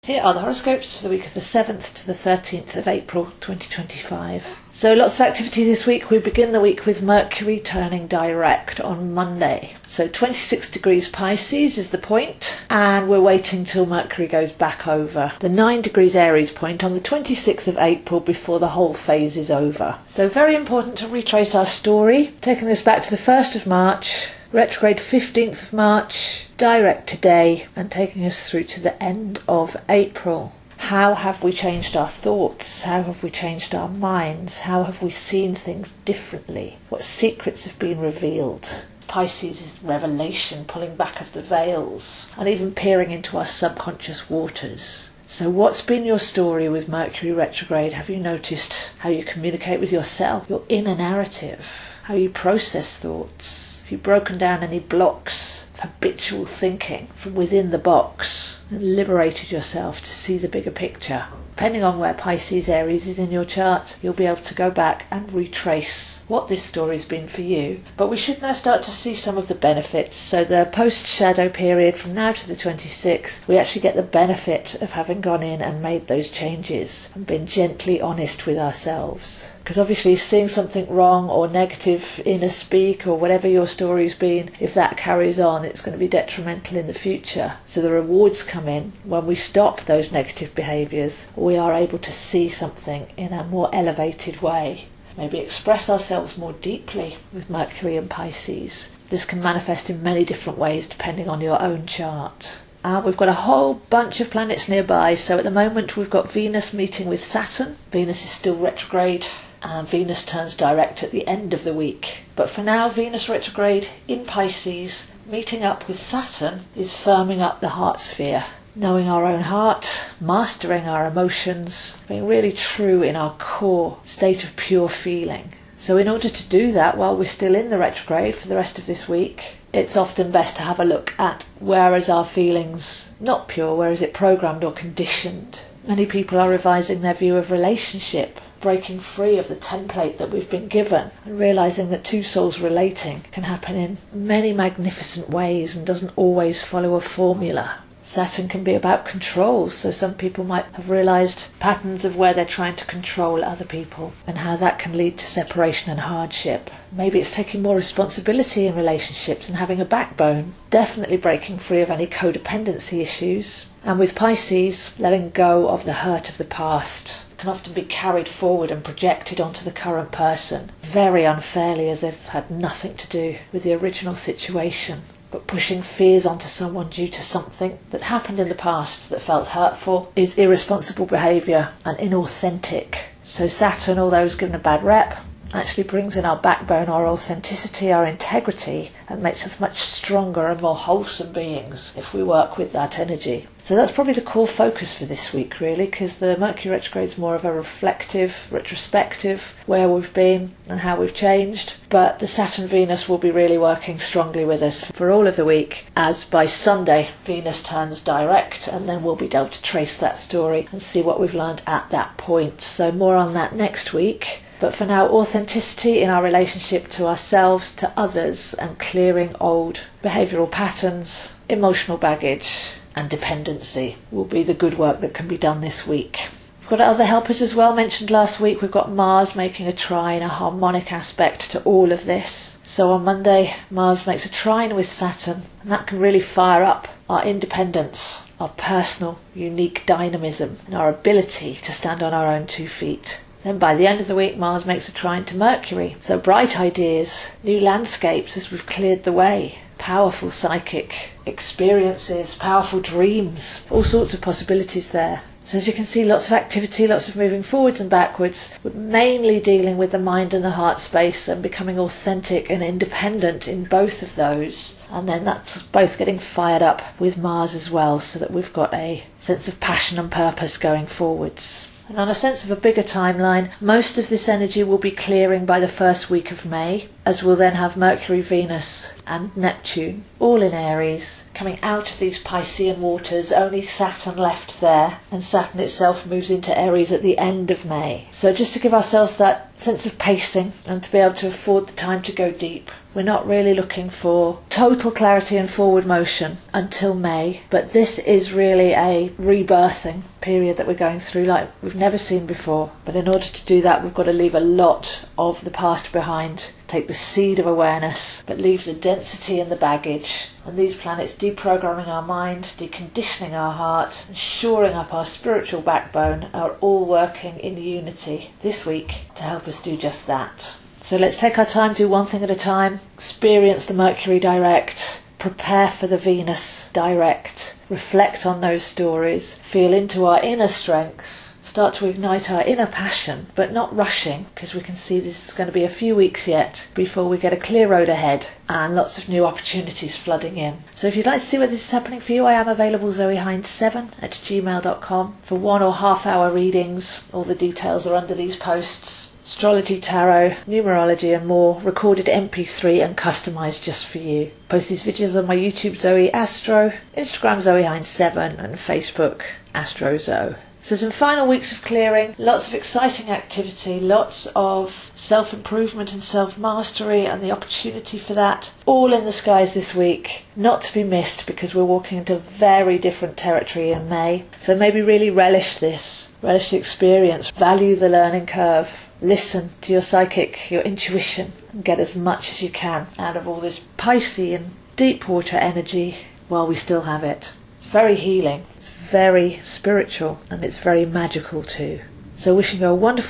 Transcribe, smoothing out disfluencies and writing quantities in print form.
Here are the horoscopes for the week of the 7th to the 13th of April 2025. So lots of activity this week. We begin the week with Mercury turning direct on Monday. So 26 degrees Pisces is the point, and we're waiting till Mercury goes back over the 9 degrees Aries point on the 26th of April before the whole phase is over. So very important to retrace our story, taking us back to the 1st of March, retrograde 15th of March, direct today, and taking us through to the end of April. How have we changed our thoughts? How have we changed our minds? How have we seen things differently? What secrets have been revealed? Pisces is revelation, pulling back of the veils, and even peering into our subconscious waters. So what's been your story with Mercury retrograde? Have you noticed how you communicate with yourself, your inner narrative, how you process thoughts? Have you broken down any blocks of habitual thinking from within the box and liberated yourself to see the bigger picture? Depending on where Pisces Aries is in your chart, you'll be able to go back and retrace what this story's been for you. But we should now start to see some of the benefits. So the post-shadow period from now to the 26th, we actually get the benefit of having gone in and made those changes and been gently honest with ourselves. Because obviously seeing something wrong or negative in a speak or whatever your story's been, if that carries on, it's going to be detrimental in the future. So the rewards come in when we stop those negative behaviours. We are able to see something in a more elevated way. Maybe express ourselves more deeply with Mercury and Pisces. This can manifest in many different ways depending on your own chart. We've got a whole bunch of planets nearby. So at the moment we've got Venus meeting with Saturn. Venus is still retrograde. And Venus turns direct at the end of the week. But for now, Venus retrograde in Pisces, meeting up with Saturn, is firming up the heart sphere. Knowing our own heart, mastering our emotions, being really true in our core state of pure feeling. So in order to do that while we're still in the retrograde for the rest of this week, it's often best to have a look at where is our feelings not pure, where is it programmed or conditioned. Many people are revising their view of relationship, breaking free of the template that we've been given and realising that two souls relating can happen in many magnificent ways and doesn't always follow a formula. Saturn can be about control, so some people might have realised patterns of where they're trying to control other people and how that can lead to separation and hardship. Maybe it's taking more responsibility in relationships and having a backbone, definitely breaking free of any codependency issues. And with Pisces, letting go of the hurt of the past can often be carried forward and projected onto the current person, very unfairly as they've had nothing to do with the original situation. But pushing fears onto someone due to something that happened in the past that felt hurtful is irresponsible behaviour and inauthentic. So Saturn, although it's given a bad rep, actually brings in our backbone, our authenticity, our integrity, and makes us much stronger and more wholesome beings if we work with that energy. So that's probably the core focus for this week, really, because the Mercury retrograde is more of a reflective, retrospective, where we've been and how we've changed. But the Saturn-Venus will be really working strongly with us for all of the week, as by Sunday Venus turns direct, and then we'll be able to trace that story and see what we've learned at that point. So more on that next week. But for now, authenticity in our relationship to ourselves, to others, and clearing old behavioural patterns, emotional baggage and dependency will be the good work that can be done this week. We've got other helpers as well. Mentioned last week, we've got Mars making a trine, a harmonic aspect to all of this. So on Monday, Mars makes a trine with Saturn, and that can really fire up our independence, our personal, unique dynamism, and our ability to stand on our own 2 feet. Then by the end of the week, Mars makes a trine to Mercury. So bright ideas, new landscapes as we've cleared the way, powerful psychic experiences, powerful dreams, all sorts of possibilities there. So as you can see, lots of activity, lots of moving forwards and backwards, but mainly dealing with the mind and the heart space and becoming authentic and independent in both of those. And then that's both getting fired up with Mars as well, so that we've got a sense of passion and purpose going forwards. And on a sense of a bigger timeline, most of this energy will be clearing by the first week of May, as we'll then have Mercury, Venus and Neptune, all in Aries, coming out of these Piscean waters, only Saturn left there, and Saturn itself moves into Aries at the end of May. So just to give ourselves that sense of pacing and to be able to afford the time to go deep, We're not really looking for total clarity and forward motion until May, but this is really a rebirthing period that we're going through like we've never seen before. But in order to do that, we've got to leave a lot of the past behind, take the seed of awareness, but leave the density and the baggage. And these planets deprogramming our mind, deconditioning our heart, and shoring up our spiritual backbone are all working in unity this week to help us do just that. So let's take our time, do one thing at a time, experience the Mercury direct, prepare for the Venus direct, reflect on those stories, feel into our inner strength, start to ignite our inner passion, but not rushing, because we can see this is going to be a few weeks yet before we get a clear road ahead and lots of new opportunities flooding in. So if you'd like to see where this is happening for you, I am available zoehind7@gmail.com for 1 or half hour readings. All the details are under these posts. Astrology, tarot, numerology and more, recorded MP3 and customised just for you. Post these videos on my YouTube Zoe Astro, Instagram zoehind7 and Facebook Astro Zoe. So some final weeks of clearing, lots of exciting activity, lots of self-improvement and self-mastery and the opportunity for that, all in the skies this week, not to be missed because we're walking into very different territory in May. So maybe really relish this, relish the experience, value the learning curve, listen to your psychic, your intuition, and get as much as you can out of all this Pisces and deep water energy while we still have it. It's very healing. It's very spiritual and it's very magical too. So wishing you a wonderful